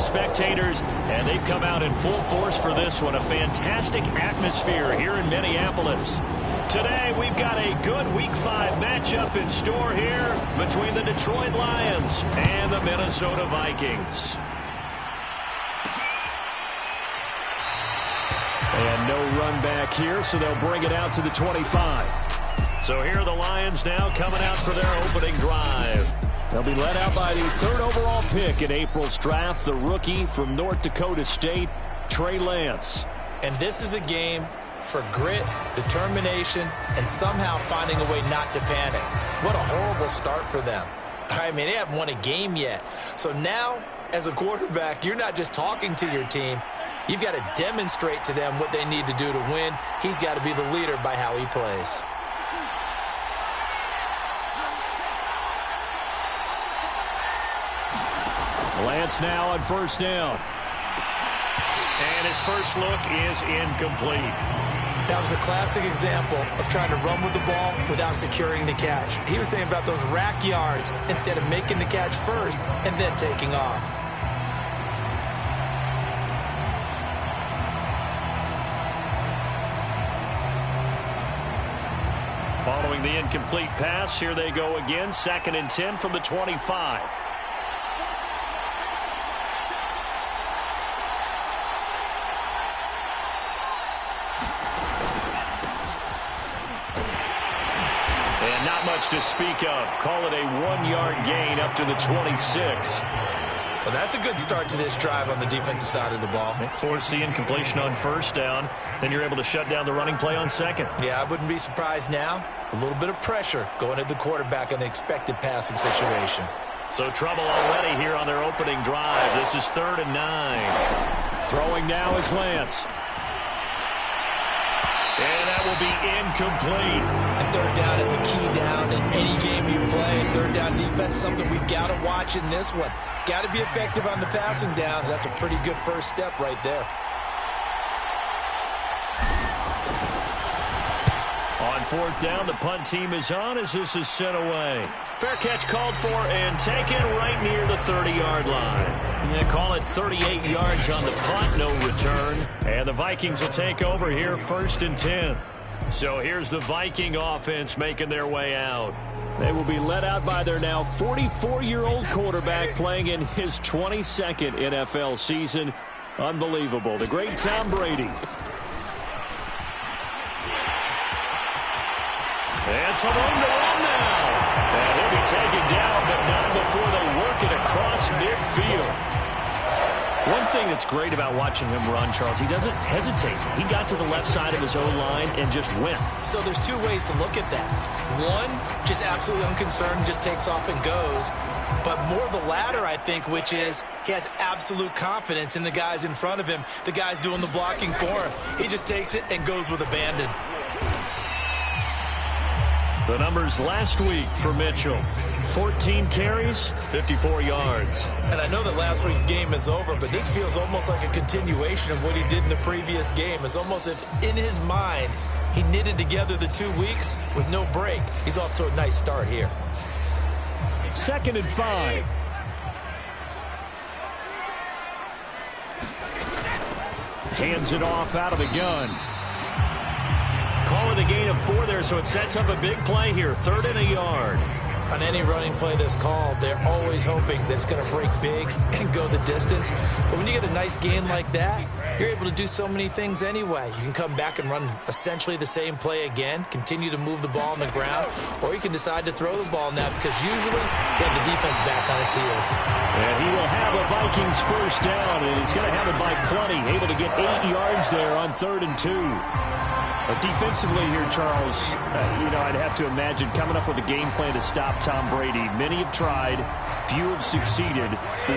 spectators, and they've come out in full force for this one. A fantastic atmosphere here in Minneapolis. Today, we've got a good Week 5 matchup in store here between the Detroit Lions and the Minnesota Vikings. And no run back here, so they'll bring it out to the 25. So here are the Lions now coming out for their opening drive. They'll be led out by the 3rd overall pick in April's draft, the rookie from North Dakota State, Trey Lance. And this is a game for grit, determination, and somehow finding a way not to panic. What a horrible start for them. I mean, they haven't won a game yet. So now, as a quarterback, you're not just talking to your team. You've got to demonstrate to them what they need to do to win. He's got to be the leader by how he plays. Lance now on first down. And his first look is incomplete. That was a classic example of trying to run with the ball without securing the catch. He was thinking about those rack yards instead of making the catch first and then taking off. Following the incomplete pass, here they go again. 2nd and 10 from the 25. And not much to speak of. Call it a 1-yard gain up to the 26. Well, that's a good start to this drive on the defensive side of the ball. Force the incompletion on first down. Then you're able to shut down the running play on 2nd. Yeah, I wouldn't be surprised now. A little bit of pressure going at the quarterback in an expected passing situation. So trouble already here on their opening drive. This is 3rd and 9. Throwing now is Lance. And that will be incomplete. And 3rd down is a key down in any game you play. 3rd down defense, something we've got to watch in this one. Got to be effective on the passing downs. That's a pretty good first step right there. On 4th down, the punt team is on as this is sent away. Fair catch called for and taken right near the 30-yard line. They call it 38 yards on the punt, no return. And the Vikings will take over here 1st and 10. So here's the Viking offense making their way out. They will be led out by their now 44-year-old quarterback playing in his 22nd NFL season. Unbelievable. The great Tom Brady. And some room to run now. And he'll be taken down, but not before they work it across midfield. One thing that's great about watching him run, Charles, he doesn't hesitate. He got to the left side of his O-line and just went. So there's two ways to look at that. One, just absolutely unconcerned, just takes off and goes. But more the latter, I think, which is he has absolute confidence in the guys in front of him, the guys doing the blocking for him. He just takes it and goes with abandon. The numbers last week for Mitchell. 14 carries, 54 yards. And I know that last week's game is over, but this feels almost like a continuation of what he did in the previous game. It's almost as if in his mind he knitted together the 2 weeks with no break. He's off to a nice start here. 2nd and 5. Hands it off out of the gun. Calling a gain of 4 there, so it sets up a big play here. 3rd and a yard. On any running play that's called, they're always hoping that it's going to break big and go the distance. But when you get a nice gain like that, you're able to do so many things anyway. You can come back and run essentially the same play again, continue to move the ball on the ground, or you can decide to throw the ball now because usually you have the defense back on its heels. And he will have a Vikings first down, and he's going to have it by plenty. Able to get 8 yards there on 3rd and 2. But defensively here, Charles, I'd have to imagine coming up with a game plan to stop Tom Brady. Many have tried, few have succeeded.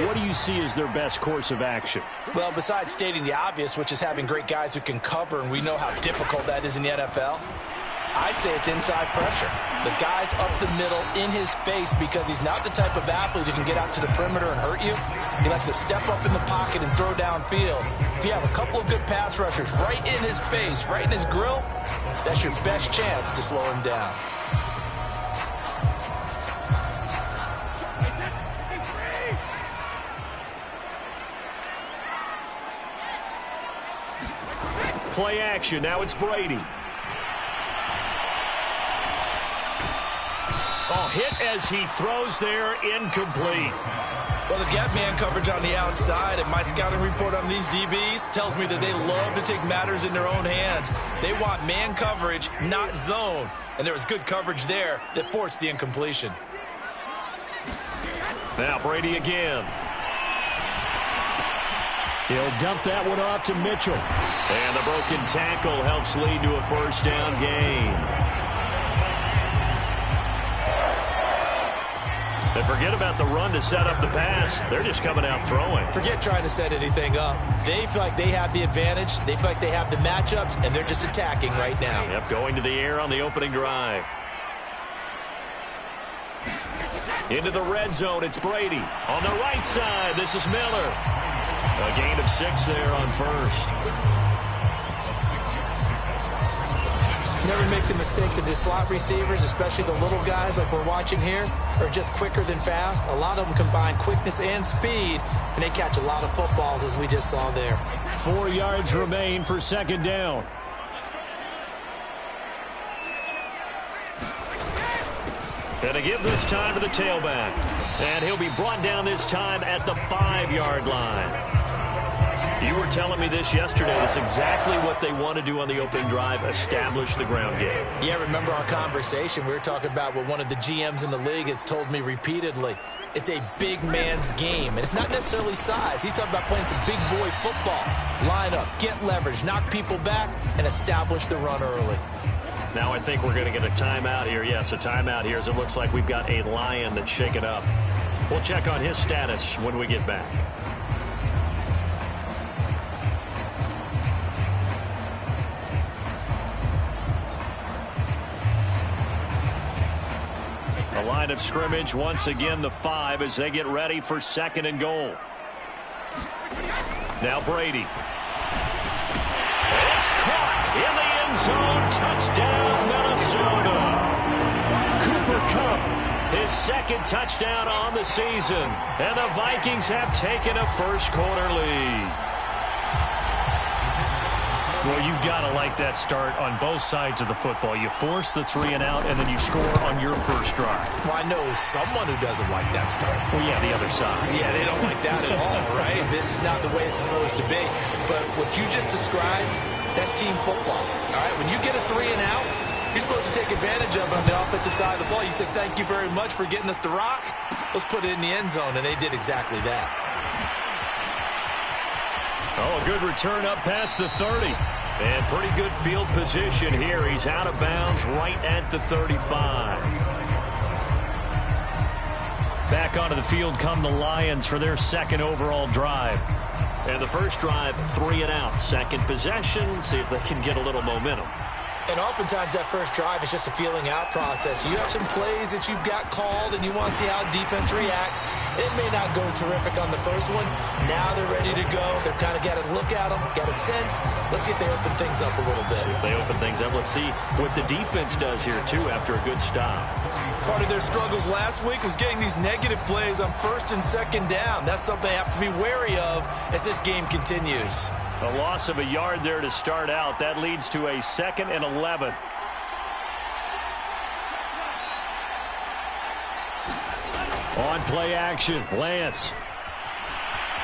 What do you see as their best course of action? Well, besides stating the obvious, which is having great guys who can cover, and we know how difficult that is in the NFL, I say it's inside pressure. The guy's up the middle in his face because he's not the type of athlete who can get out to the perimeter and hurt you. He likes to step up in the pocket and throw downfield. If you have a couple of good pass rushers right in his face, right in his grill, that's your best chance to slow him down. Play action. Now it's Brady. Oh, hit as he throws there, incomplete. Well, they've got man coverage on the outside, and my scouting report on these DBs tells me that they love to take matters in their own hands. They want man coverage, not zone. And there was good coverage there that forced the incompletion. Now Brady again. He'll dump that one off to Mitchell. And the broken tackle helps lead to a first down gain. They forget about the run to set up the pass. They're just coming out throwing. Forget trying to set anything up. They feel like they have the advantage. They feel like they have the matchups, and they're just attacking right now. Yep, going to the air on the opening drive. Into the red zone, it's Brady. On the right side, this is Miller. A gain of 6 there on first. Never make the mistake that the slot receivers, especially the little guys like we're watching here, are just quicker than fast. A lot of them combine quickness and speed, and they catch a lot of footballs, as we just saw there. 4 yards remain for second down. And to give this time to the tailback. And he'll be brought down this time at the 5-yard line. You were telling me this yesterday. That's exactly what they want to do on the opening drive, establish the ground game. Yeah, remember our conversation? We were talking about what one of the GMs in the league has told me repeatedly. It's a big man's game, and it's not necessarily size. He's talking about playing some big boy football. Line up, get leverage, knock people back, and establish the run early. Now I think we're going to get a timeout here. Yes, a timeout here as it looks like we've got a Lion that's shaken up. We'll check on his status when we get back. The line of scrimmage, once again, the 5 as they get ready for second and goal. Now Brady. It's caught in the end zone. Touchdown, Minnesota. Cooper Kupp, his second touchdown on the season. And the Vikings have taken a first-quarter lead. Well, you've got to like that start on both sides of the football. You force the 3 and out, and then you score on your first drive. Well, I know someone who doesn't like that start. Well, yeah, the other side. Yeah, they don't like that at all, right? This is not the way it's supposed to be. But what you just described, that's team football, all right? When you get a 3 and out, you're supposed to take advantage of it on the offensive side of the ball. You say, thank you very much for getting us the rock. Let's put it in the end zone, and they did exactly that. Oh, a good return up past the 30. And pretty good field position here. He's out of bounds right at the 35. Back onto the field come the Lions for their second overall drive. And the first drive, 3 and out. Second possession, see if they can get a little momentum. And oftentimes that first drive is just a feeling out process. You have some plays that you've got called and you want to see how defense reacts. It may not go terrific on the first one. Now they're ready to go. They've kind of got to look at them, got a sense. Let's see if they open things up a little bit. See if they open things up. Let's see what the defense does here, too, after a good stop. Part of their struggles last week was getting these negative plays on first and second down. That's something they have to be wary of as this game continues. A loss of a yard there to start out. That leads to a 2nd and 11. On play action, Lance.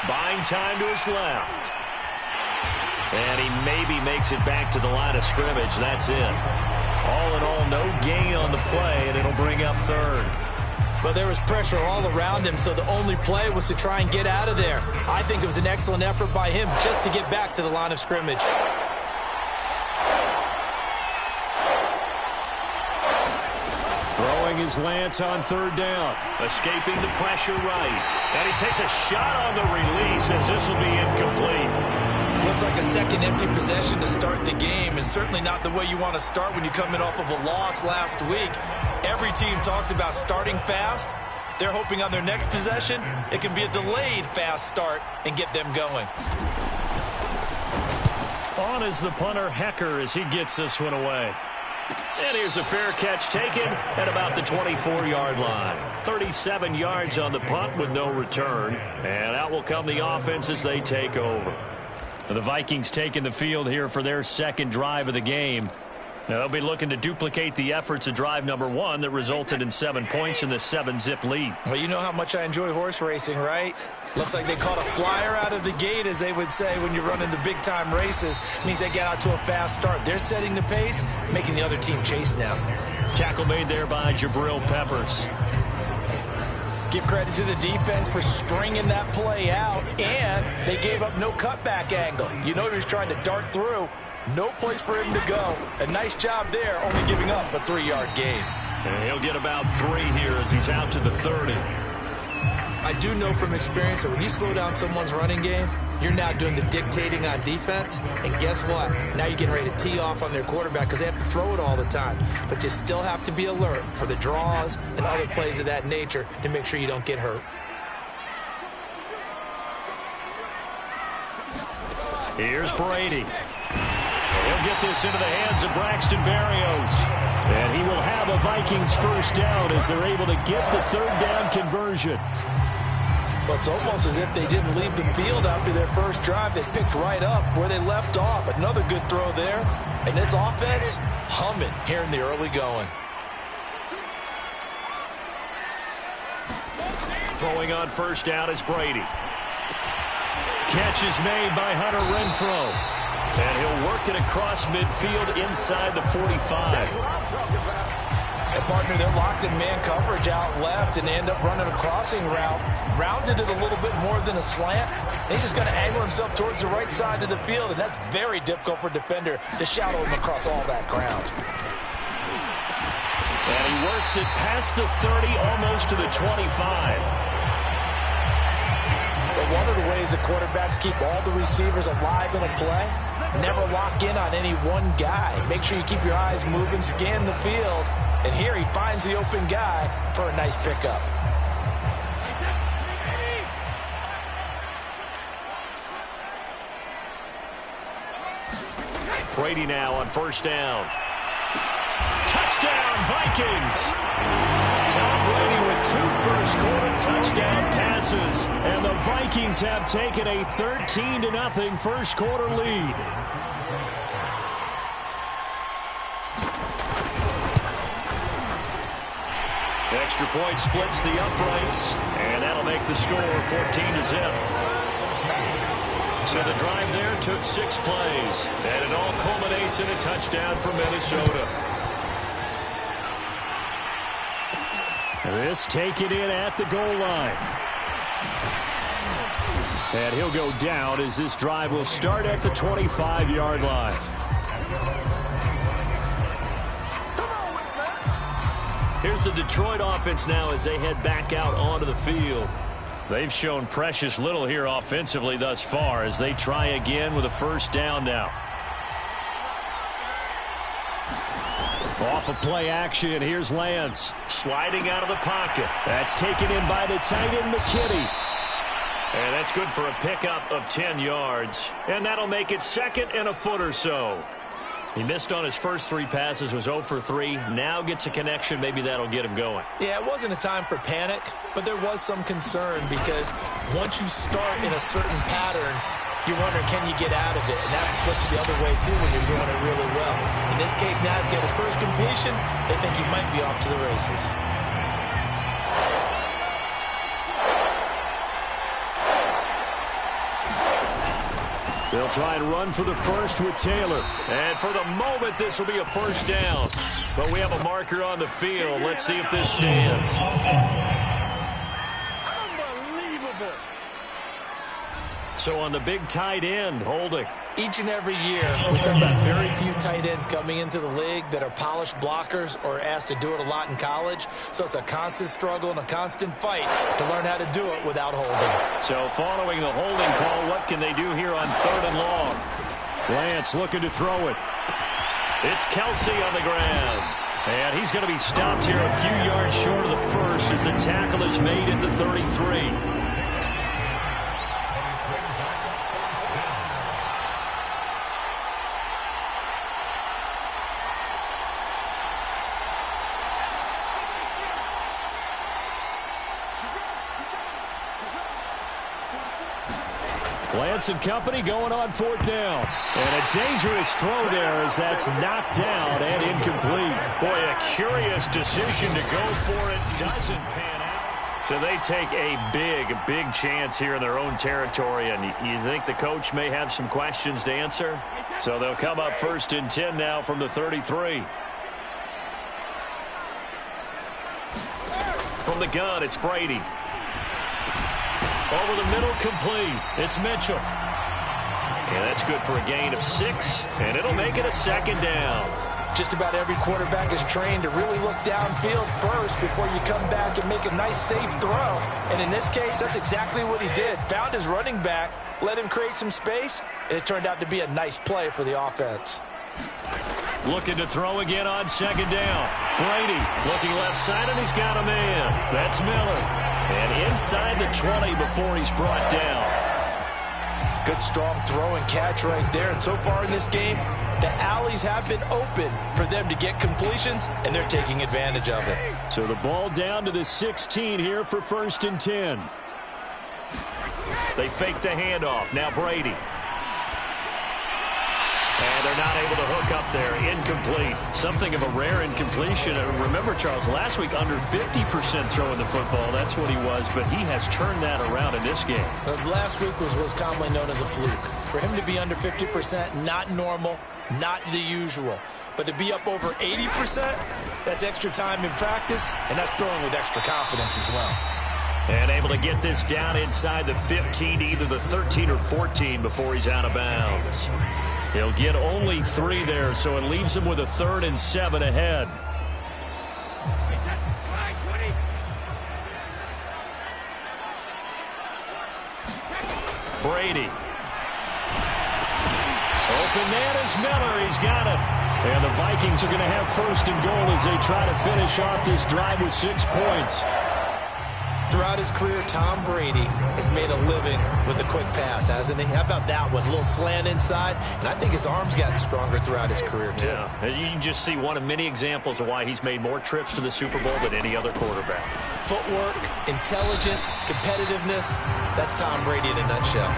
Buying time to his left. And he maybe makes it back to the line of scrimmage. That's it. All in all, no gain on the play, and it'll bring up 3rd. But there was pressure all around him, so the only play was to try and get out of there. I think it was an excellent effort by him just to get back to the line of scrimmage. Throwing his Lance on 3rd down. Escaping the pressure right. And he takes a shot on the release as this will be incomplete. Looks like a second empty possession to start the game, and certainly not the way you want to start when you come in off of a loss last week. Every team talks about starting fast. They're hoping on their next possession, it can be a delayed fast start and get them going. On is the punter, Hecker, as he gets this one away. And here's a fair catch taken at about the 24-yard line. 37 yards on the punt with no return. And out will come the offense as they take over. The Vikings taking the field here for their second drive of the game. Now they'll be looking to duplicate the efforts of drive number 1 that resulted in 7 points in the 7-zip lead. Well, you know how much I enjoy horse racing, right? Looks like they caught a flyer out of the gate, as they would say when you're running the big-time races. Means they get out to a fast start. They're setting the pace, making the other team chase now. Tackle made there by Jabril Peppers. Give credit to the defense for stringing that play out, and they gave up no cutback angle. You know he was trying to dart through. No place for him to go. A nice job there, only giving up a 3-yard gain. And he'll get about 3 here as he's out to the 30. I do know from experience that when you slow down someone's running game, you're now doing the dictating on defense. And guess what? Now you're getting ready to tee off on their quarterback because they have to throw it all the time. But you still have to be alert for the draws and other plays of that nature to make sure you don't get hurt. Here's Brady. He'll get this into the hands of Braxton Berrios. And he will have a Vikings first down as they're able to get the third down conversion. Well, it's almost as if they didn't leave the field after their first drive. They picked right up where they left off. Another good throw there. And this offense, humming here in the early going. Throwing on first down is Brady. Catch is made by Hunter Renfrow. And he'll work it across midfield inside the 45. And partner, they're locked in man coverage out left, and they end up running a crossing route. Rounded it a little bit more than a slant. And he's just going to angle himself towards the right side of the field, and that's very difficult for a defender to shadow him across all that ground. And he works it past the 30, almost to the 25. But one of the ways the quarterbacks keep all the receivers alive in a play, never lock in on any one guy. Make sure you keep your eyes moving, scan the field. And here he finds the open guy for a nice pickup. Brady now on first down. Touchdown, Vikings! Tom Brady with 2 first-quarter touchdown passes. And the Vikings have taken a 13-0 first-quarter lead. Extra point splits the uprights, and that'll make the score 14-0. So the drive there took 6 plays, and it all culminates in a touchdown for Minnesota. This taken in at the goal line. And he'll go down as this drive will start at the 25-yard line. Here's the Detroit offense now as they head back out onto the field. They've shown precious little here offensively thus far as they try again with a first down now. Off of play action, here's Lance. Sliding out of the pocket. That's taken in by the tight end, McKinney. And that's good for a pickup of 10 yards. And that'll make it second and a foot or so. He missed on his first 3 passes, was 0 for 3. Now gets a connection. Maybe that'll get him going. Yeah, it wasn't a time for panic, but there was some concern because once you start in a certain pattern, you're wondering, can you get out of it? And that flips the other way, too, when you're doing it really well. In this case, now he's got his first completion. They think he might be off to the races. They'll try and run for the first with Taylor. And for the moment, this will be a first down. But we have a marker on the field. Let's see if this stands. Unbelievable. So on the big tight end, holding. Each and every year, we talk about very few tight ends coming into the league that are polished blockers or asked to do it a lot in college. So it's a constant struggle and a constant fight to learn how to do it without holding. So following the holding call, what can they do here on 3rd and long? Lance looking to throw it. It's Kelsey on the ground. And he's going to be stopped here a few yards short of the first as the tackle is made at the 33. Lance and company going on 4th down. And a dangerous throw there as that's knocked down and incomplete. Boy, a curious decision to go for it. Doesn't pan out. So they take a big chance here in their own territory. And you think the coach may have some questions to answer? So they'll come up 1st and 10 now from the 33. From the gun, it's Brady. Over the middle, complete. It's Mitchell. And that's good for a gain of 6, and it'll make it a 2nd down. Just about every quarterback is trained to really look downfield first before you come back and make a nice, safe throw. And in this case, that's exactly what he did. Found his running back, let him create some space, and it turned out to be a nice play for the offense. Looking to throw again on 2nd down. Brady looking left side, and he's got a man. That's Miller. And inside the 20 before he's brought down. Good, strong throw and catch right there. And so far in this game, the alleys have been open for them to get completions, and they're taking advantage of it. So the ball down to the 16 here for 1st and 10. They fake the handoff. Now Brady. And they're not able to hook up there. Incomplete. Something of a rare incompletion. Remember, Charles, last week under 50% throwing the football. That's what he was, but he has turned that around in this game. Last week was commonly known as a fluke. For him to be under 50%, not normal, not the usual. But to be up over 80%, that's extra time in practice, and that's throwing with extra confidence as well. And able to get this down inside the 15 to either the 13 or 14 before he's out of bounds. He'll get only 3 there, so it leaves him with a 3rd and 7 ahead. Brady. Open man is Miller. He's got it. And the Vikings are going to have 1st and goal as they try to finish off this drive with 6 points. Throughout his career, Tom Brady has made a living with the quick pass, hasn't he? How about that one? A little slant inside, and I think his arm's gotten stronger throughout his career, too. Yeah, you can just see one of many examples of why he's made more trips to the Super Bowl than any other quarterback. Footwork, intelligence, competitiveness, that's Tom Brady in a nutshell.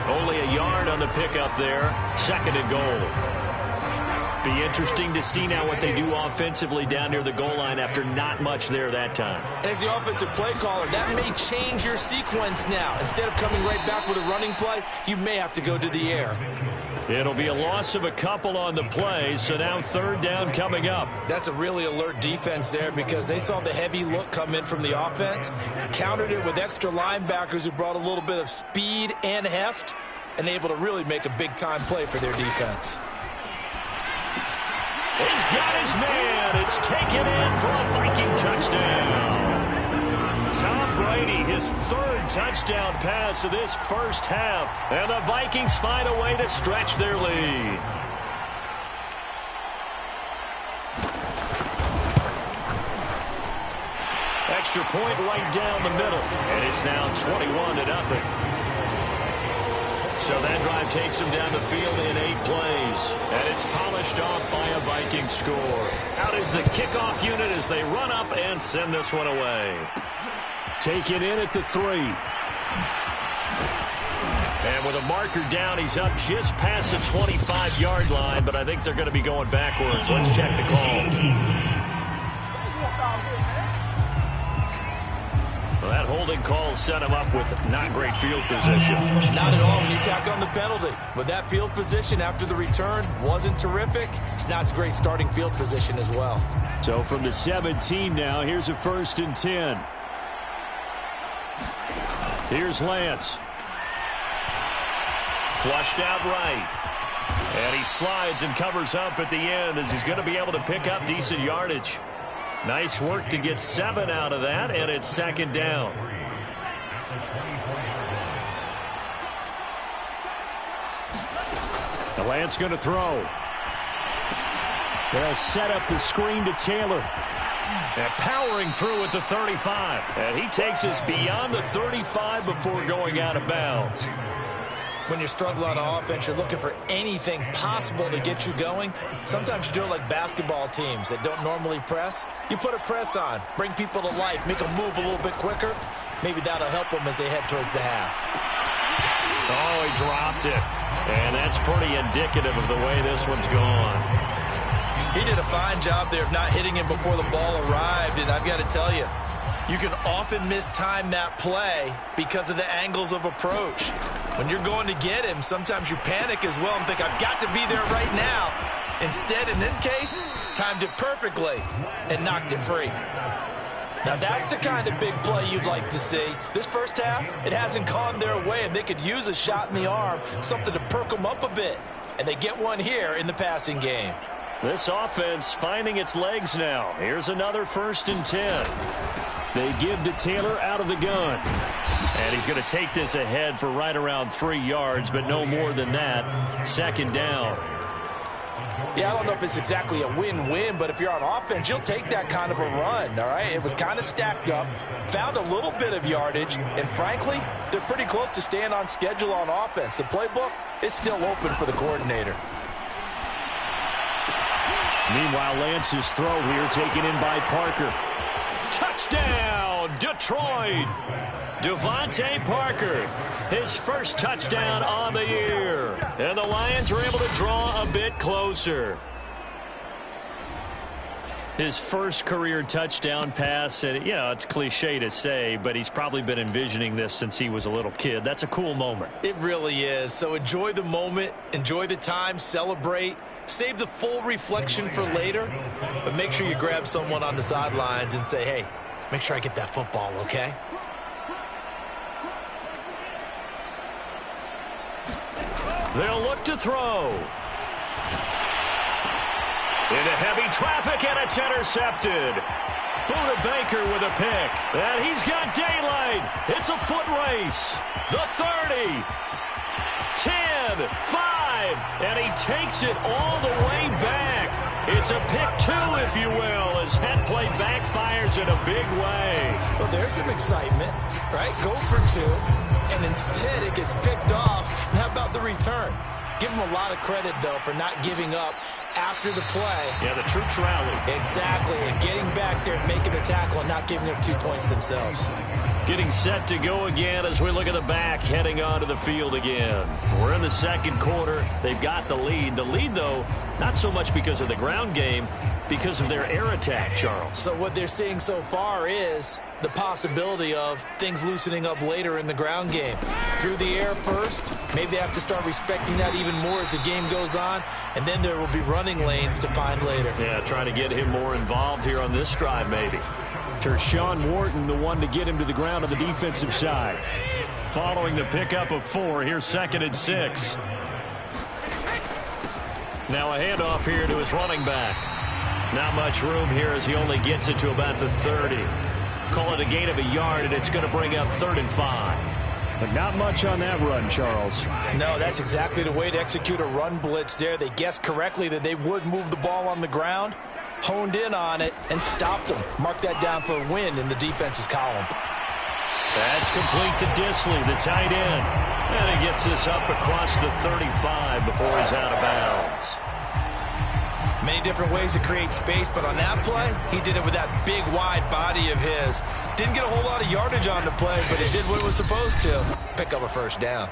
Only a yard on the pickup there, 2nd and goal. Be interesting to see now what they do offensively down near the goal line after not much there that time. As the offensive play caller, that may change your sequence now. Instead of coming right back with a running play, you may have to go to the air. It'll be a loss of a couple on the play, so now 3rd down coming up. That's a really alert defense there because they saw the heavy look come in from the offense, countered it with extra linebackers who brought a little bit of speed and heft, and able to really make a big-time play for their defense. He's got his man. It's taken in for a Viking touchdown. Tom Brady, his 3rd touchdown pass of this first half. And the Vikings find a way to stretch their lead. Extra point right down the middle. And it's now 21-0. So that drive takes him down the field in 8 plays. And it's polished off by a Viking score. Out is the kickoff unit as they run up and send this one away. Taken in at the 3. And with a marker down, he's up just past the 25-yard line, but I think they're going to be going backwards. Let's check the call. Well, that holding call set him up with not great field position. Not at all when you tack on the penalty. But that field position after the return wasn't terrific. It's not a great starting field position as well. So from the 17 now, here's a 1st and 10. Here's Lance. Flushed out right. And he slides and covers up at the end as he's going to be able to pick up decent yardage. Nice work to get 7 out of that, and it's 2nd down. The Lance going to throw. They'll set up the screen to Taylor. And powering through at the 35. And he takes us beyond the 35 before going out of bounds. When you're struggling on offense, you're looking for anything possible to get you going. Sometimes you do it like basketball teams that don't normally press. You put a press on, bring people to life, make them move a little bit quicker. Maybe that'll help them as they head towards the half. Oh, he dropped it. And that's pretty indicative of the way this one's gone. He did a fine job there of not hitting him before the ball arrived, and I've got to tell you, you can often mistime that play because of the angles of approach. When you're going to get him, sometimes you panic as well and think, I've got to be there right now. Instead, in this case, timed it perfectly and knocked it free. Now, that's the kind of big play you'd like to see. This first half, it hasn't gone their way, and they could use a shot in the arm, something to perk them up a bit. And they get one here in the passing game. This offense finding its legs now. Here's another 1st and 10. They give to Taylor out of the gun. And he's going to take this ahead for right around 3 yards, but no more than that. 2nd down. Yeah, I don't know if it's exactly a win-win, but if you're on offense, you'll take that kind of a run, all right? It was kind of stacked up, found a little bit of yardage, and frankly, they're pretty close to staying on schedule on offense. The playbook is still open for the coordinator. Meanwhile, Lance's throw here taken in by Parker. Touchdown, Detroit! Devontae Parker, his first touchdown on the year. And the Lions are able to draw a bit closer. His first career touchdown pass, and you know, it's cliche to say, but he's probably been envisioning this since he was a little kid. That's a cool moment. It really is. So enjoy the moment, enjoy the time, celebrate. Save the full reflection for later, but make sure you grab someone on the sidelines and say, hey, make sure I get that football, okay? They'll look to throw. Into heavy traffic, and it's intercepted. Buda Baker with a pick. And he's got daylight. It's a foot race. The 30. 10, 5, and he takes it all the way back. It's a pick 2, if you will, as that play backfires in a big way. Well, there's some excitement, right? Go for 2, and instead it gets picked off. And how about the return? Give him a lot of credit, though, for not giving up after the play. Yeah, the troops rallied. Exactly, and getting back there and making the tackle and not giving up 2 points themselves. Getting set to go again as we look at the back, heading onto the field again. We're in the 2nd quarter. They've got the lead. The lead, though, not so much because of the ground game, because of their air attack, Charles. So what they're seeing so far is the possibility of things loosening up later in the ground game. Through the air first, maybe they have to start respecting that even more as the game goes on, and then there will be running lanes to find later. Yeah, trying to get him more involved here on this drive, maybe. Tershawn Wharton, the one to get him to the ground on the defensive side. Following the pickup of 4, here's 2nd and 6. Now a handoff here to his running back. Not much room here as he only gets it to about the 30. Call it a gain of a yard, and it's going to bring up 3rd and 5. But not much on that run, Charles. No, that's exactly the way to execute a run blitz there. They guessed correctly that they would move the ball on the ground, honed in on it, and stopped them. Mark that down for a win in the defense's column. That's complete to Disley, the tight end. And he gets this up across the 35 before he's out of bounds. Many different ways to create space, but on that play, he did it with that big, wide body of his. Didn't get a whole lot of yardage on the play, but he did what it was supposed to. Pick up a 1st down.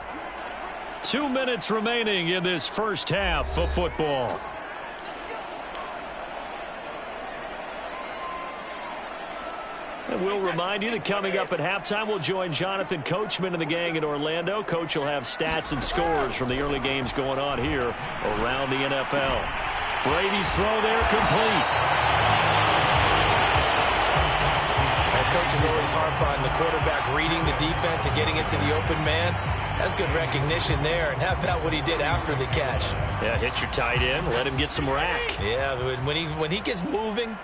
2 minutes remaining in this first half of football. And we'll remind you that coming up at halftime, we'll join Jonathan Coachman and the gang in Orlando. Coach will have stats and scores from the early games going on here around the NFL. Brady's throw there complete. And coach is always harp on the quarterback reading the defense and getting it to the open man. That's good recognition there. And how about what he did after the catch? Yeah, hit your tight end, let him get some rack. Yeah, when he gets moving,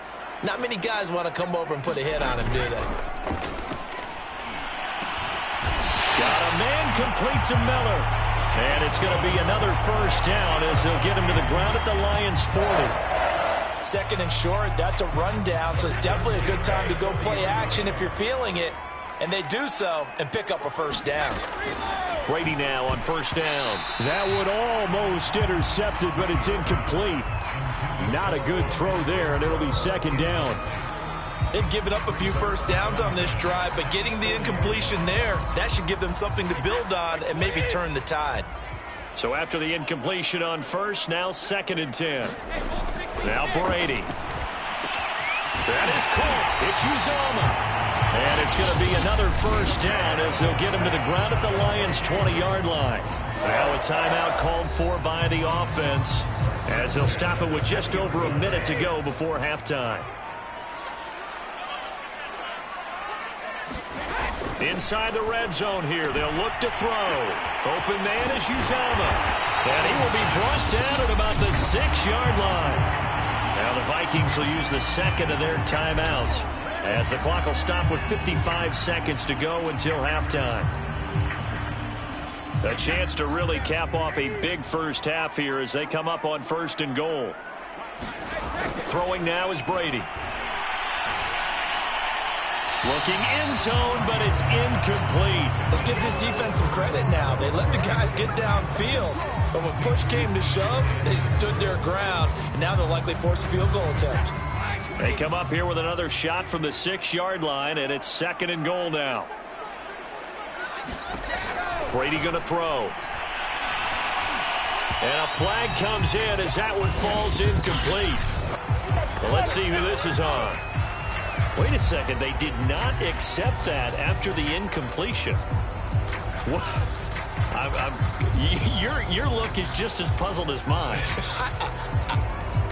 not many guys want to come over and put a hit on him, do they? Got a man complete to Miller. And it's going to be another 1st down as they'll get him to the ground at the Lions' 40. 2nd and short, that's a rundown, so it's definitely a good time to go play action if you're feeling it. And they do so and pick up a 1st down. Brady now on 1st down. That would almost intercept it, but it's incomplete. Not a good throw there, and it'll be 2nd down. They've given up a few first downs on this drive, but getting the incompletion there, that should give them something to build on and maybe turn the tide. So after the incompletion on first, now 2nd and 10. Now Brady. That is caught. It's Uzomah. And it's going to be another first down as they'll get him to the ground at the Lions' 20-yard line. Now a timeout called for by the offense as they'll stop it with just over a minute to go before halftime. Inside the red zone here, they'll look to throw. Open man is Uzomah. And he will be brought down at about the 6-yard line. Now the Vikings will use the second of their timeouts as the clock will stop with 55 seconds to go until halftime. A chance to really cap off a big first half here as they come up on 1st and goal. Throwing now is Brady. Looking end zone, but it's incomplete. Let's give this defense some credit now. They let the guys get downfield, but when push came to shove, they stood their ground, and now they'll likely force a field goal attempt. They come up here with another shot from the 6-yard line, and it's 2nd and goal now. Brady going to throw. And a flag comes in as that one falls incomplete. Well, let's see who this is on. Wait a second, they did not accept that after the incompletion. What? Your look is just as puzzled as mine.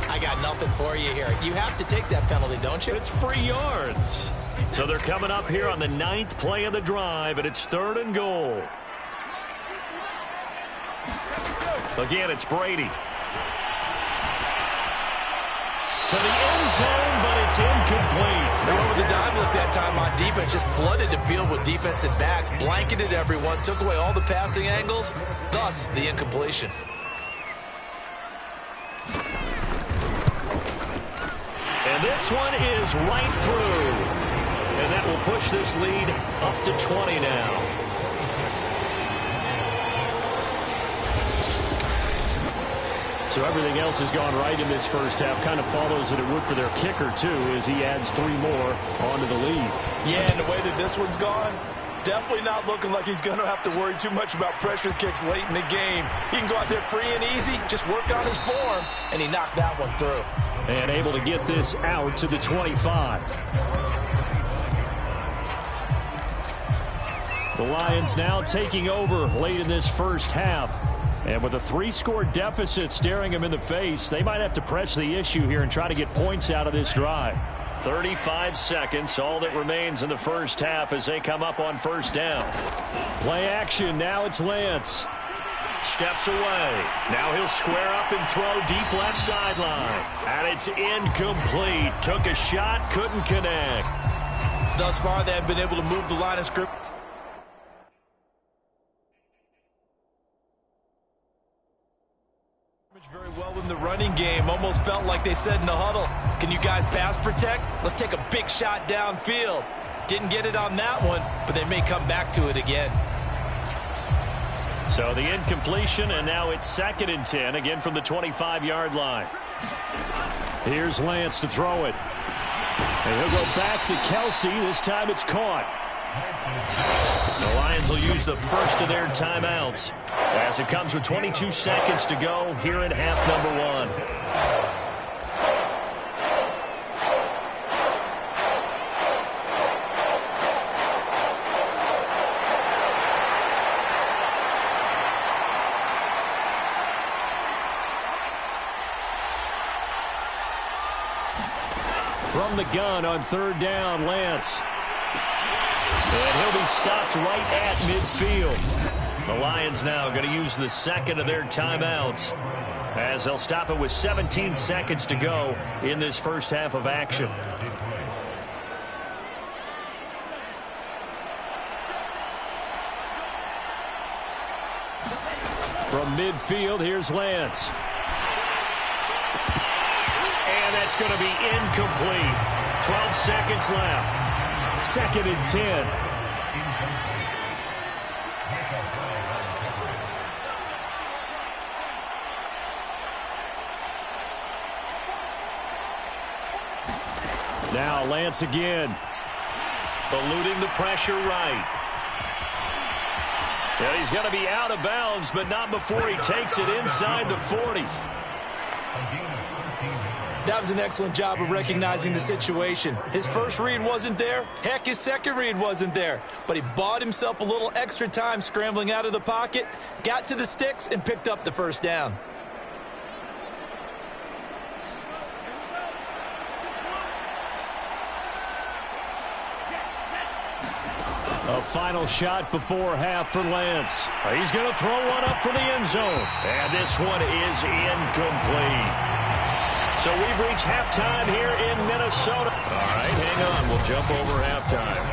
I got nothing for you here. You have to take that penalty, don't you? It's free yards. So they're coming up here on the 9th play of the drive, and it's 3rd and goal. Again, it's Brady. To the end zone, but it's incomplete. They went with the dive look that time on defense. Just flooded the field with defensive backs, blanketed everyone, took away all the passing angles, thus the incompletion. And this one is right through. And that will push this lead up to 20 now. So everything else has gone right in this first half. Kind of follows that it would for their kicker, too, as he adds 3 more onto the lead. Yeah, and the way that this one's gone, definitely not looking like he's going to have to worry too much about pressure kicks late in the game. He can go out there free and easy, just work on his form, and he knocked that one through. And able to get this out to the 25. The Lions now taking over late in this first half. And with a 3-score deficit staring them in the face, they might have to press the issue here and try to get points out of this drive. 35 seconds, all that remains in the first half as they come up on 1st down. Play action, now it's Lance. Steps away. Now he'll square up and throw deep left sideline. And it's incomplete. Took a shot, couldn't connect. Thus far, they have been able to move the line of scrimmage very well in the running game. Almost felt like they said in the huddle, can you guys pass protect? Let's take a big shot downfield. Didn't get it on that one, but they may come back to it again. So the incompletion, and now it's 2nd and 10, again from the 25-yard line. Here's Lance to throw it. And he'll go back to Kelsey. This time it's caught. The Lions will use the first of their timeouts as it comes with 22 seconds to go here in half number 1. From the gun on 3rd down, Lance. And he'll be stopped right at midfield. The Lions now going to use the second of their timeouts as they'll stop it with 17 seconds to go in this first half of action. From midfield, here's Lance. And that's going to be incomplete. 12 seconds left. 2nd and 10. Now Lance again. Eluding the pressure right. Yeah, he's going to be out of bounds, but not before he takes it inside the 40. That was an excellent job of recognizing the situation. His first read wasn't there. Heck, his second read wasn't there. But he bought himself a little extra time scrambling out of the pocket, got to the sticks, and picked up the first down. A final shot before half for Lance. He's going to throw one up for the end zone. And this one is incomplete. So we've reached halftime here in Minnesota. All right, hang on. We'll jump over halftime.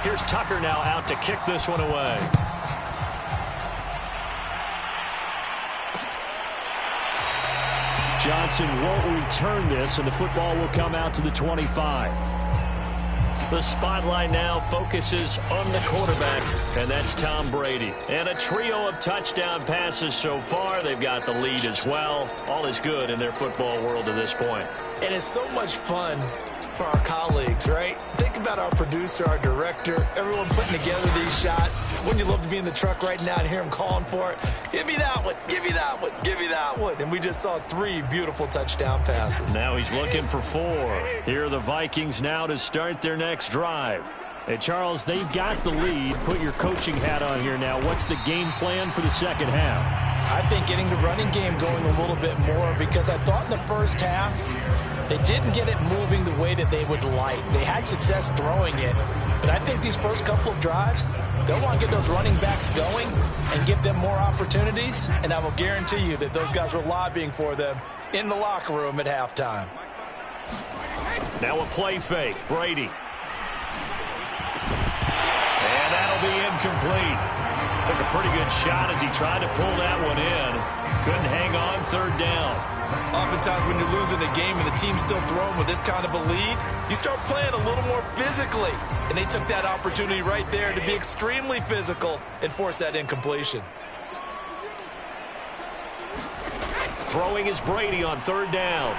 Here's Tucker now out to kick this one away. Johnson won't return this, and the football will come out to the 25. The spotlight now focuses on the quarterback, and that's Tom Brady. And a trio of touchdown passes so far. They've got the lead as well. All is good in their football world to this point. And it's so much fun for our colleagues, right? Think about our producer, our director, everyone putting together these shots. Wouldn't you love to be in the truck right now and hear him calling for it? Give me that one, give me that one, give me that one. And we just saw 3 beautiful touchdown passes. Now he's looking for 4. Here are the Vikings now to start their next drive. Hey, Charles, they've got the lead. Put your coaching hat on here now. What's the game plan for the second half? I think getting the running game going a little bit more, because I thought in the first half they didn't get it moving the way that they would like. They had success throwing it, but I think these first couple of drives, they'll want to get those running backs going and give them more opportunities, and I will guarantee you that those guys were lobbying for them in the locker room at halftime. Now a play fake. Brady. And that'll be incomplete. Took a pretty good shot as he tried to pull that one in. Couldn't hang on third down. Oftentimes when you're losing a game and the team's still throwing with this kind of a lead, you start playing a little more physically. And they took that opportunity right there to be extremely physical and force that incompletion. Throwing is Brady on third down.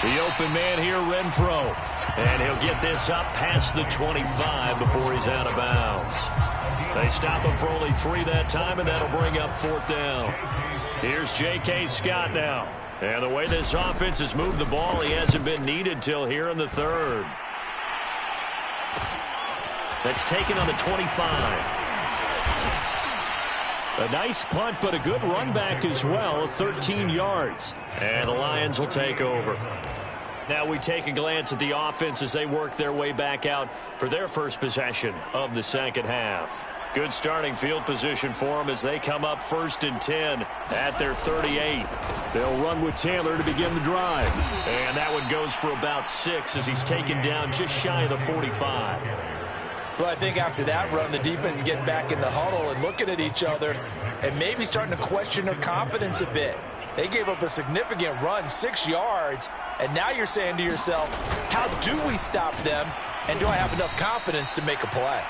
The open man here, Renfro. And he'll get this up past the 25 before he's out of bounds. They stop him for only 3 that time, and that'll bring up 4th down. Here's J.K. Scott now. And the way this offense has moved the ball, he hasn't been needed till here in the 3rd. That's taken on the 25. A nice punt, but a good run back as well, 13 yards. And the Lions will take over. Now we take a glance at the offense as they work their way back out for their first possession of the second half. Good starting field position for them as they come up 1st and 10 at their 38. They'll run with Taylor to begin the drive. And that one goes for about 6 as he's taken down just shy of the 45. Well, I think after that run, the defense is getting back in the huddle and looking at each other and maybe starting to question their confidence a bit. They gave up a significant run, 6 yards, and now you're saying to yourself, how do we stop them, and do I have enough confidence to make a play?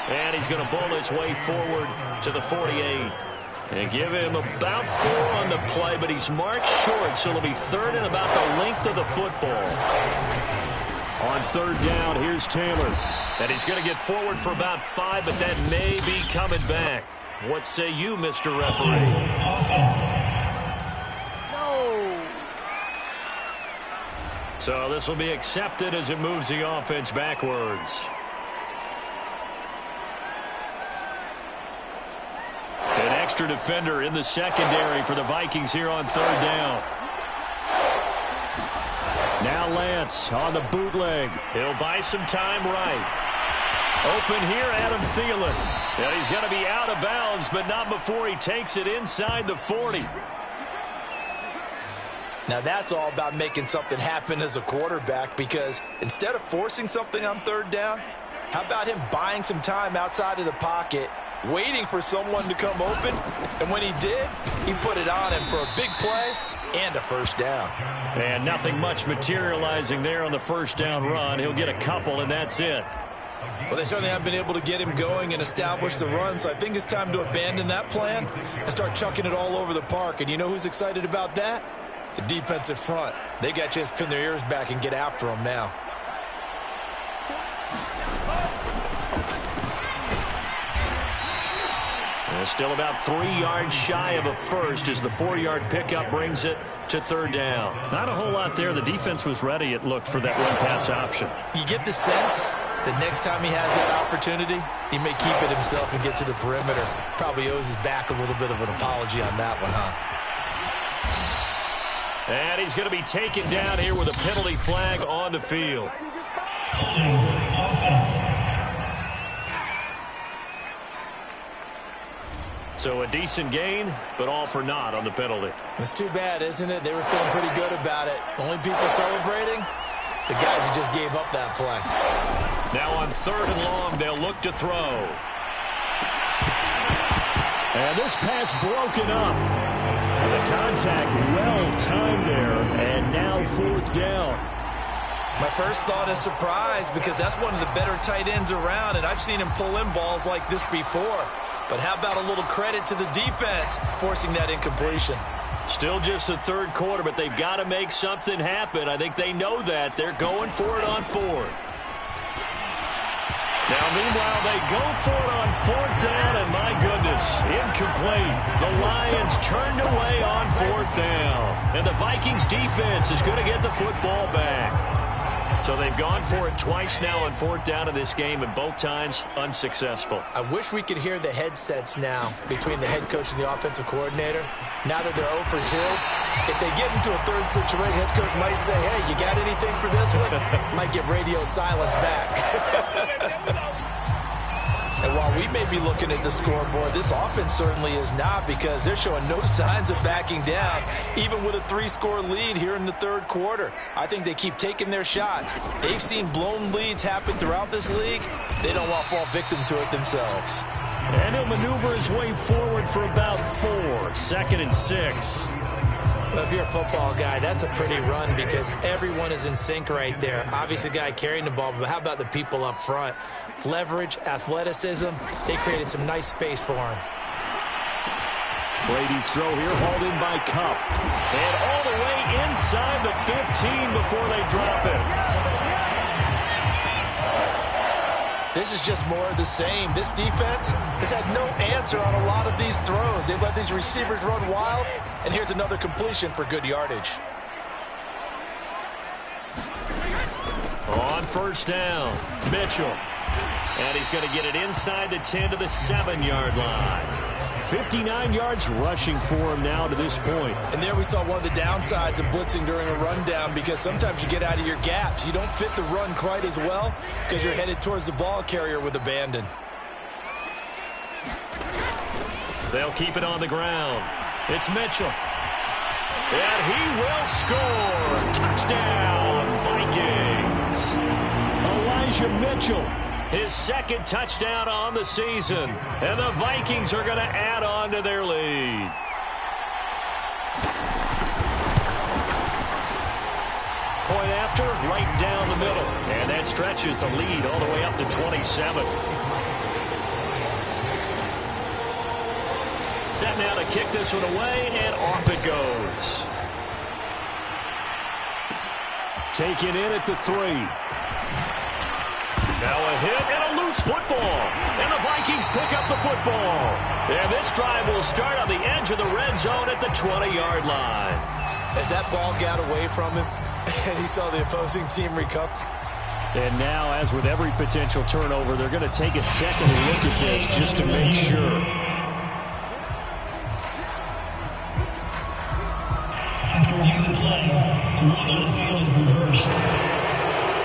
And he's going to bull his way forward to the 48. And give him about 4 on the play, but he's marked short, so it'll be 3rd and about the length of the football. On 3rd down, here's Taylor. And he's going to get forward for about 5, but that may be coming back. What say you, Mr. Referee? So this will be accepted as it moves the offense backwards. An extra defender in the secondary for the Vikings here on 3rd down. Now Lance on the bootleg. He'll buy some time right. Open here, Adam Thielen. And he's going to be out of bounds, but not before he takes it inside the 40. Now that's all about making something happen as a quarterback, because instead of forcing something on 3rd down, how about him buying some time outside of the pocket, waiting for someone to come open, and when he did, he put it on him for a big play and a 1st down. And nothing much materializing there on the 1st down run. He'll get a couple, and that's it. Well, they certainly haven't been able to get him going and establish the run, so I think it's time to abandon that plan and start chucking it all over the park. And you know who's excited about that? The defensive front. They got a chance to pin their ears back and get after him now. Still about 3 yards shy of a first as the 4-yard pickup brings it to third down. Not a whole lot there. The defense was ready, it looked, for that run-pass option. You get the sense that next time he has that opportunity, he may keep it himself and get to the perimeter. Probably owes his back a little bit of an apology on that one, huh? And he's going to be taken down here with a penalty flag on the field. So a decent gain, but all for naught on the penalty. It's too bad, isn't it? They were feeling pretty good about it. Only people celebrating, the guys who just gave up that play. Now on 3rd and long, they'll look to throw. And this pass broken up. The contact well timed there, and now 4th down. My first thought is surprise, because that's one of the better tight ends around, and I've seen him pull in balls like this before. But how about a little credit to the defense forcing that incompletion? Still just the 3rd quarter, but they've got to make something happen. I think they know that. They're going for it on 4th. Now, meanwhile, they go for it on 4th down, and my goodness, incomplete. The Lions turned away on 4th down. And the Vikings defense is going to get the football back. So they've gone for it twice now on 4th down in this game, and both times unsuccessful. I wish we could hear the headsets now between the head coach and the offensive coordinator. Now that they're 0 for 2, if they get into a 3rd situation, head coach might say, hey, you got anything for this one? Might get radio silence back. And while we may be looking at the scoreboard, this offense certainly is not, because they're showing no signs of backing down, even with a 3-score lead here in the 3rd quarter. I think they keep taking their shots. They've seen blown leads happen throughout this league. They don't want to fall victim to it themselves. And he'll maneuver his way forward for about 4. 2nd and 6. Well, if you're a football guy, that's a pretty run, because everyone is in sync right there. Obviously, the guy carrying the ball, but how about the people up front? Leverage, athleticism, they created some nice space for him. Brady's throw here, hauled in by Kupp. And all the way inside the 15 before they drop it. This is just more of the same. This defense has had no answer on a lot of these throws. They've let these receivers run wild, and here's another completion for good yardage. On 1st down, Mitchell. And he's going to get it inside the 10 to the 7-yard line. 59 yards rushing for him now to this point. And there we saw one of the downsides of blitzing during a rundown, because sometimes you get out of your gaps. You don't fit the run quite as well because you're headed towards the ball carrier with abandon. They'll keep it on the ground. It's Mitchell. And he will score. Touchdown, Vikings. Elijah Mitchell. His 2nd touchdown on the season. And the Vikings are going to add on to their lead. Point after, right down the middle. And that stretches the lead all the way up to 27. Set now to kick this one away, and off it goes. Taken in at the 3. Now a hit and a loose football. And the Vikings pick up the football. And this drive will start on the edge of the red zone at the 20-yard line. As that ball got away from him and he saw the opposing team recover. And now, as with every potential turnover, they're going to take a second look at this just to make sure. After review the play, the run on the field is reversed.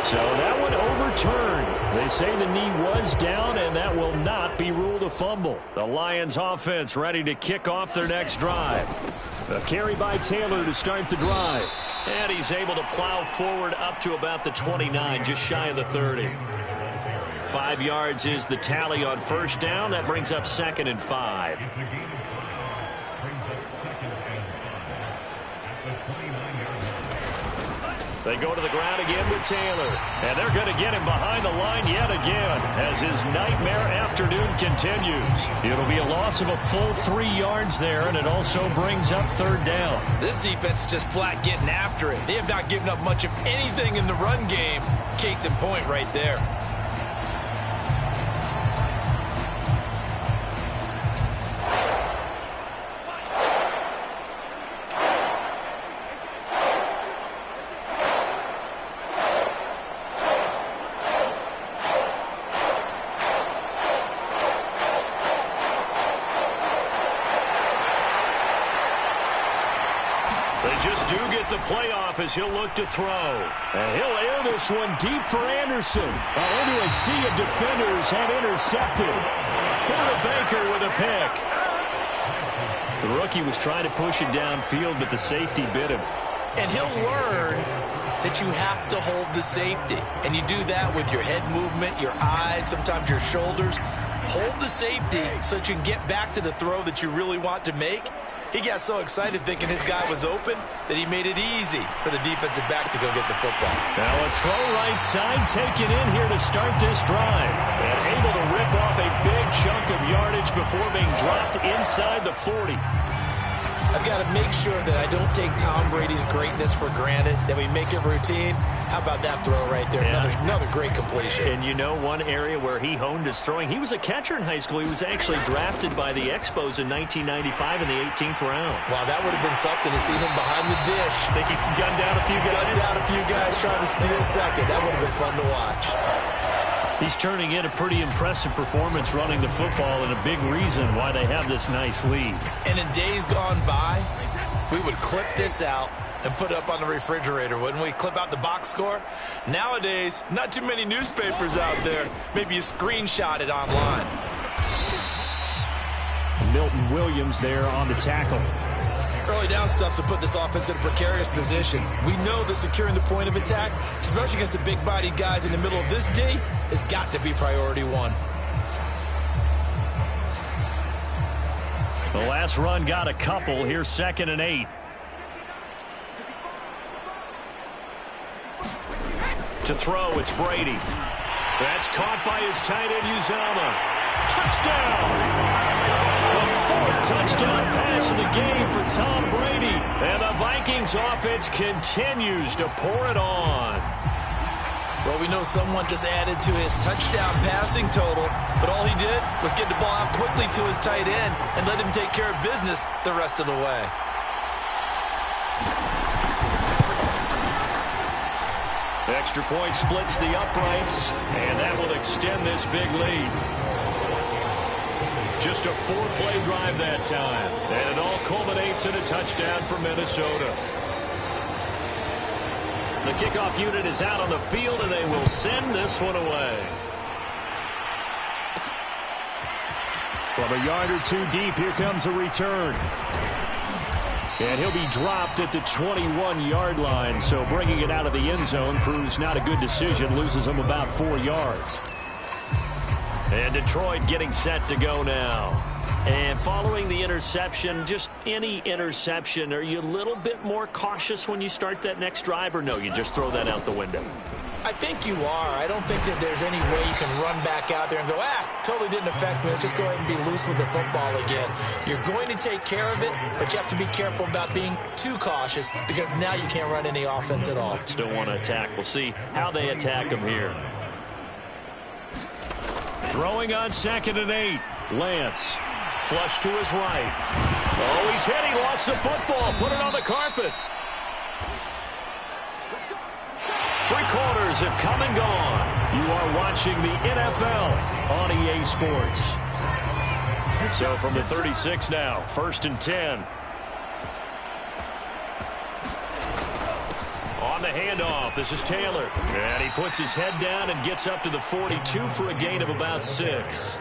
So that one overturned. They say the knee was down, and that will not be ruled a fumble. The Lions offense ready to kick off their next drive. A carry by Taylor to start the drive. And he's able to plow forward up to about the 29, just shy of the 30. 5 yards is the tally on 1st down. That brings up 2nd and 5. They go to the ground again with Taylor. And they're going to get him behind the line yet again as his nightmare afternoon continues. It'll be a loss of a full 3 yards there, and it also brings up third down. This defense is just flat getting after it. They have not given up much of anything in the run game. Case in point right there. The playoff as he'll look to throw. And he'll air this one deep for Anderson. Into a sea of defenders and intercepted. Buda Baker with a pick. The rookie was trying to push it downfield, but the safety bit him. And he'll learn that you have to hold the safety. And you do that with your head movement, your eyes, sometimes your shoulders. Hold the safety so that you can get back to the throw that you really want to make. He got so excited thinking his guy was open that he made it easy for the defensive back to go get the football. Now a throw right side taken in here to start this drive. And able to rip off a big chunk of yardage before being dropped inside the 40. I've got to make sure that I don't take Tom Brady's greatness for granted, that we make it routine. How about that throw right there? Yeah. Another great completion. And you know one area where he honed his throwing, he was a catcher in high school. He was actually drafted by the Expos in 1995 in the 18th round. Wow, that would have been something to see him behind the dish. Think he's gunned down a few guys? Gunned down a few guys trying to steal second. That would have been fun to watch. He's turning in a pretty impressive performance running the football, and a big reason why they have this nice lead. And in days gone by, we would clip this out and put it up on the refrigerator, wouldn't we? Clip out the box score. Nowadays, not too many newspapers out there. Maybe you screenshot it online. Milton Williams there on the tackle. Early down stuff to put this offense in a precarious position. We know that securing the point of attack, especially against the big-bodied guys in the middle of this D, has got to be priority one. The last run got a couple. Here's 2nd and 8. To throw, it's Brady. That's caught by his tight end, Uzomah. Touchdown! The 4th touchdown pass of the game for Tom Brady. And the Vikings offense continues to pour it on. Well, we know someone just added to his touchdown passing total, but all he did was get the ball out quickly to his tight end and let him take care of business the rest of the way. Extra point splits the uprights, and that will extend this big lead. Just a 4-play drive that time, and it all culminates in a touchdown for Minnesota. The kickoff unit is out on the field, and they will send this one away. From a yard or two deep, here comes a return. And he'll be dropped at the 21-yard line, so bringing it out of the end zone proves not a good decision, loses him about 4 yards. And Detroit getting set to go now. And following the interception, just any interception, are you a little bit more cautious when you start that next drive, or no, you just throw that out the window? I think you are. I don't think that there's any way you can run back out there and go, totally didn't affect me. Let's just go ahead and be loose with the football again. You're going to take care of it, but you have to be careful about being too cautious because now you can't run any offense at all. Still want to attack. We'll see how they attack him here. Throwing on 2nd and 8. Lance. Flush to his right. Oh, he's hit. He lost the football. Put it on the carpet. 3 quarters have come and gone. You are watching the NFL on EA Sports. So from the 36 now, 1st and 10. On the handoff, this is Taylor. And he puts his head down and gets up to the 42 for a gain of about 6.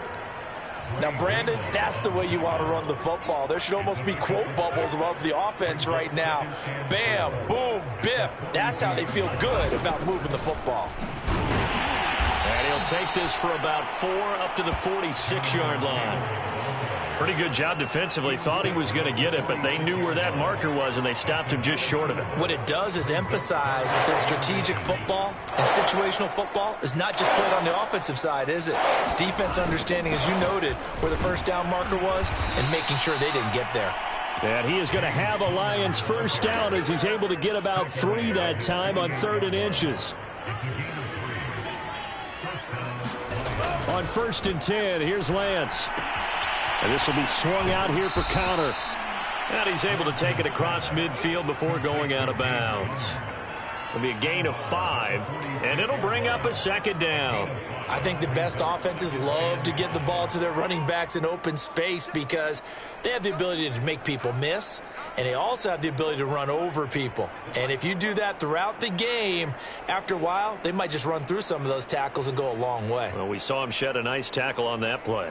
Now, Brandon, that's the way you want to run the football. There should almost be quote bubbles above the offense right now. Bam, boom, biff. That's how they feel good about moving the football. And he'll take this for about 4 up to the 46-yard line. Pretty good job defensively. Thought he was going to get it, but they knew where that marker was, and they stopped him just short of it. What it does is emphasize that strategic football and situational football is not just played on the offensive side, is it? Defense understanding, as you noted, where the first down marker was and making sure they didn't get there. And he is going to have a Lions first down as he's able to get about 3 that time on 3rd and inches. On 1st and 10, here's Lance. And this will be swung out here for Conner. And he's able to take it across midfield before going out of bounds. It'll be a gain of 5, and it'll bring up a 2nd down. I think the best offenses love to get the ball to their running backs in open space because they have the ability to make people miss, and they also have the ability to run over people. And if you do that throughout the game, after a while, they might just run through some of those tackles and go a long way. Well, we saw him shed a nice tackle on that play.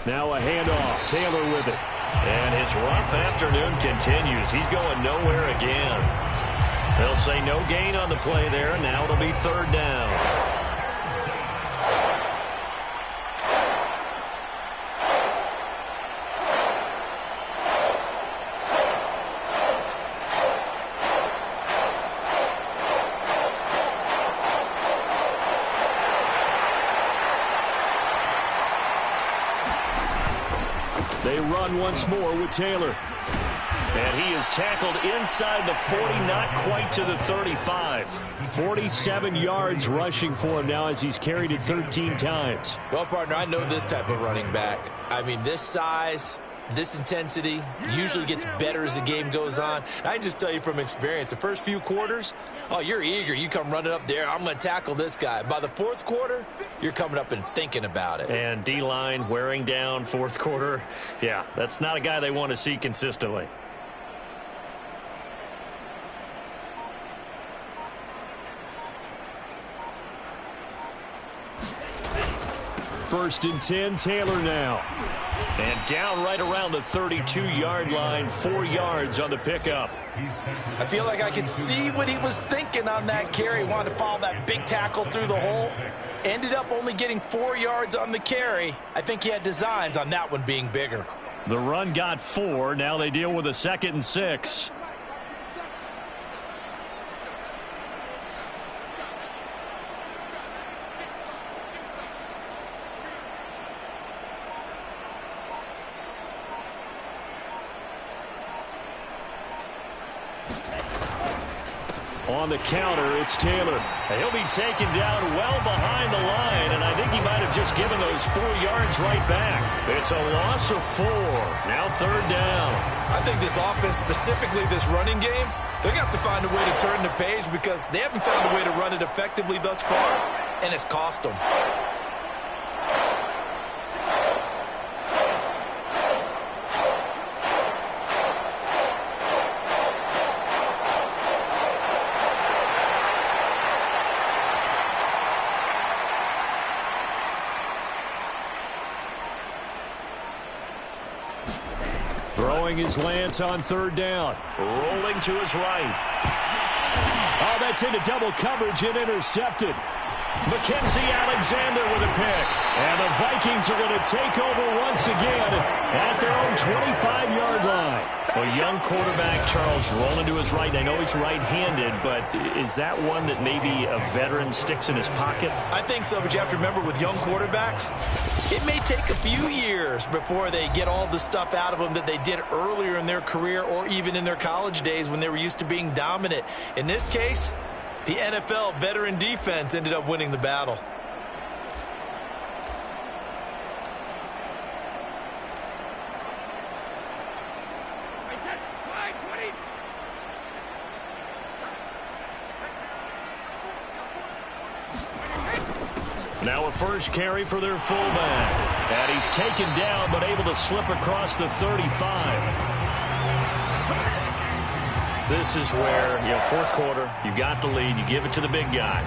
Now a handoff. Taylor with it. And his rough afternoon continues. He's going nowhere again. They'll say no gain on the play there, and now it'll be 3rd down. They run once more with Taylor. And he is tackled inside the 40, not quite to the 35. 47 yards rushing for him now as he's carried it 13 times. Well, partner, I know this type of running back. I mean, this size, this intensity usually gets better as the game goes on. And I just tell you from experience, the first few quarters, oh, you're eager. You come running up there, I'm going to tackle this guy. By the 4th quarter, you're coming up and thinking about it. And D-line wearing down 4th quarter. Yeah, that's not a guy they want to see consistently. First and 10, Taylor now. And down right around the 32-yard line, 4 yards on the pickup. I feel like I could see what he was thinking on that carry. Wanted to follow that big tackle through the hole. Ended up only getting 4 yards on the carry. I think he had designs on that one being bigger. The run got 4. Now they deal with a 2nd and 6. On the counter, it's Taylor. He'll be taken down well behind the line, and I think he might have just given those 4 yards right back. It's a loss of 4. Now 3rd down. I think this offense, specifically this running game, they're going to have to find a way to turn the page because they haven't found a way to run it effectively thus far, and it's cost them. Throwing his Lance on 3rd down. Rolling to his right. Oh, that's into double coverage and intercepted. Mackenzie Alexander with a pick. And the Vikings are going to take over once again at their own 25-yard line. Well, young quarterback Charles rolling to his right. I know he's right-handed, but is that one that maybe a veteran sticks in his pocket? I think so, but you have to remember with young quarterbacks, it may take a few years before they get all the stuff out of them that they did earlier in their career or even in their college days when they were used to being dominant. In this case, the NFL veteran defense ended up winning the battle. Now a first carry for their fullback. And he's taken down but able to slip across the 35. This is where, 4th quarter, you got the lead, you give it to the big guy.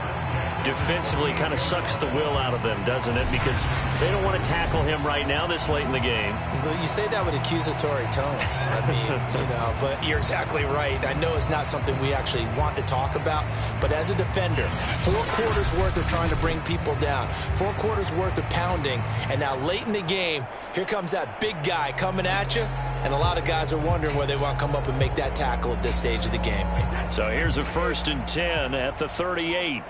defensively kind of sucks the will out of them, doesn't it? Because they don't want to tackle him right now this late in the game. Well, you say that with accusatory tones. I mean, but you're exactly right. I know it's not something we actually want to talk about, but as a defender, 4 quarters worth of trying to bring people down, 4 quarters worth of pounding, and now late in the game, here comes that big guy coming at you, and a lot of guys are wondering where they want to come up and make that tackle at this stage of the game. So here's a 1st and 10 at the 38.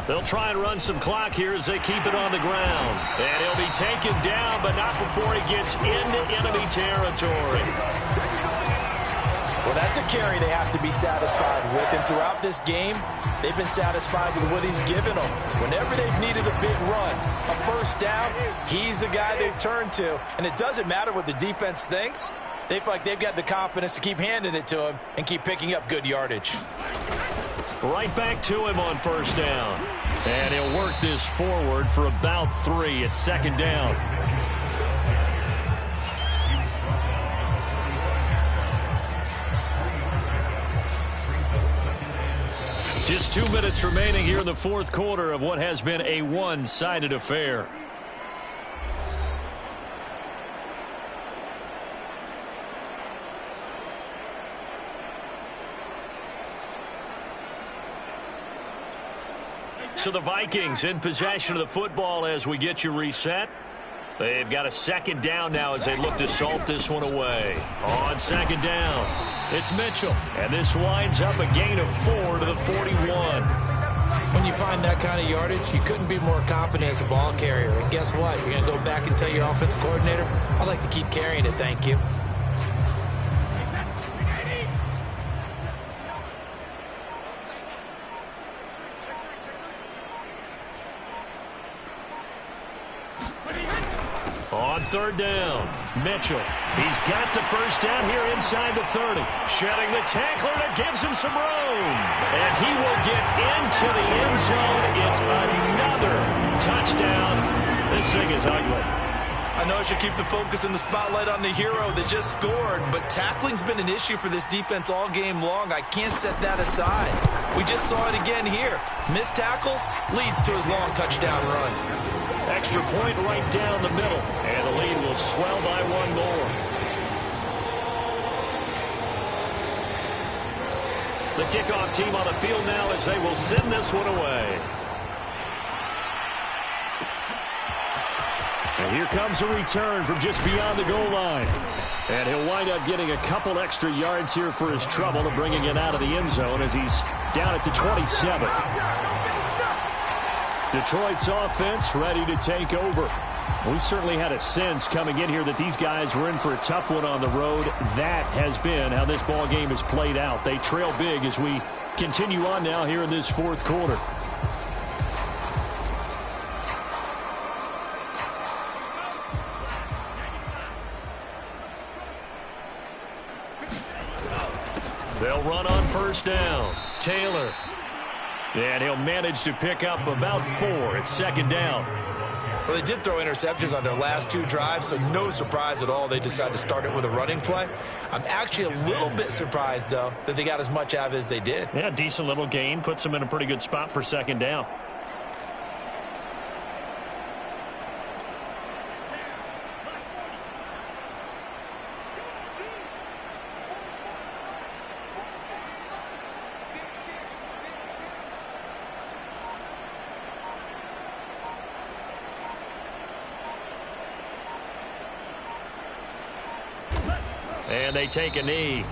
They'll try and run some clock here as they keep it on the ground. And he'll be taken down, but not before he gets into enemy territory. Well, that's a carry they have to be satisfied with. And throughout this game, they've been satisfied with what he's given them. Whenever they've needed a big run, a 1st down, he's the guy they've turned to. And it doesn't matter what the defense thinks. They feel like they've got the confidence to keep handing it to him and keep picking up good yardage. Right back to him on 1st down. And he'll work this forward for about 3 at 2nd down. Just 2 minutes remaining here in the 4th quarter of what has been a one-sided affair. So the Vikings in possession of the football as we get you reset. They've got a 2nd down now as they look to salt this one away. On 2nd down, it's Mitchell. And this winds up a gain of 4 to the 41. When you find that kind of yardage, you couldn't be more confident as a ball carrier. And guess what? You're going to go back and tell your offensive coordinator, I'd like to keep carrying it, thank you. On 3rd down, Mitchell. He's got the 1st down here inside the 30. Shedding the tackler that gives him some room. And he will get into the end zone. It's another touchdown. This thing is ugly. I know I should keep the focus and the spotlight on the hero that just scored, but tackling's been an issue for this defense all game long. I can't set that aside. We just saw it again here. Missed tackles leads to his long touchdown run. Extra point right down the middle, and the lead will swell by 1 more. The kickoff team on the field now as they will send this one away. And here comes a return from just beyond the goal line. And he'll wind up getting a couple extra yards here for his trouble and bringing it out of the end zone as he's down at the 27. Detroit's offense ready to take over. We certainly had a sense coming in here that these guys were in for a tough one on the road. That has been how this ball game has played out. They trail big as we continue on now here in this 4th quarter. They'll run on 1st down. Taylor. And he'll manage to pick up about 4 at 2nd down. Well, they did throw interceptions on their last 2 drives, so no surprise at all they decided to start it with a running play. I'm actually a little bit surprised, though, that they got as much out of it as they did. Yeah, decent little gain. Puts them in a pretty good spot for 2nd down. And they take a knee.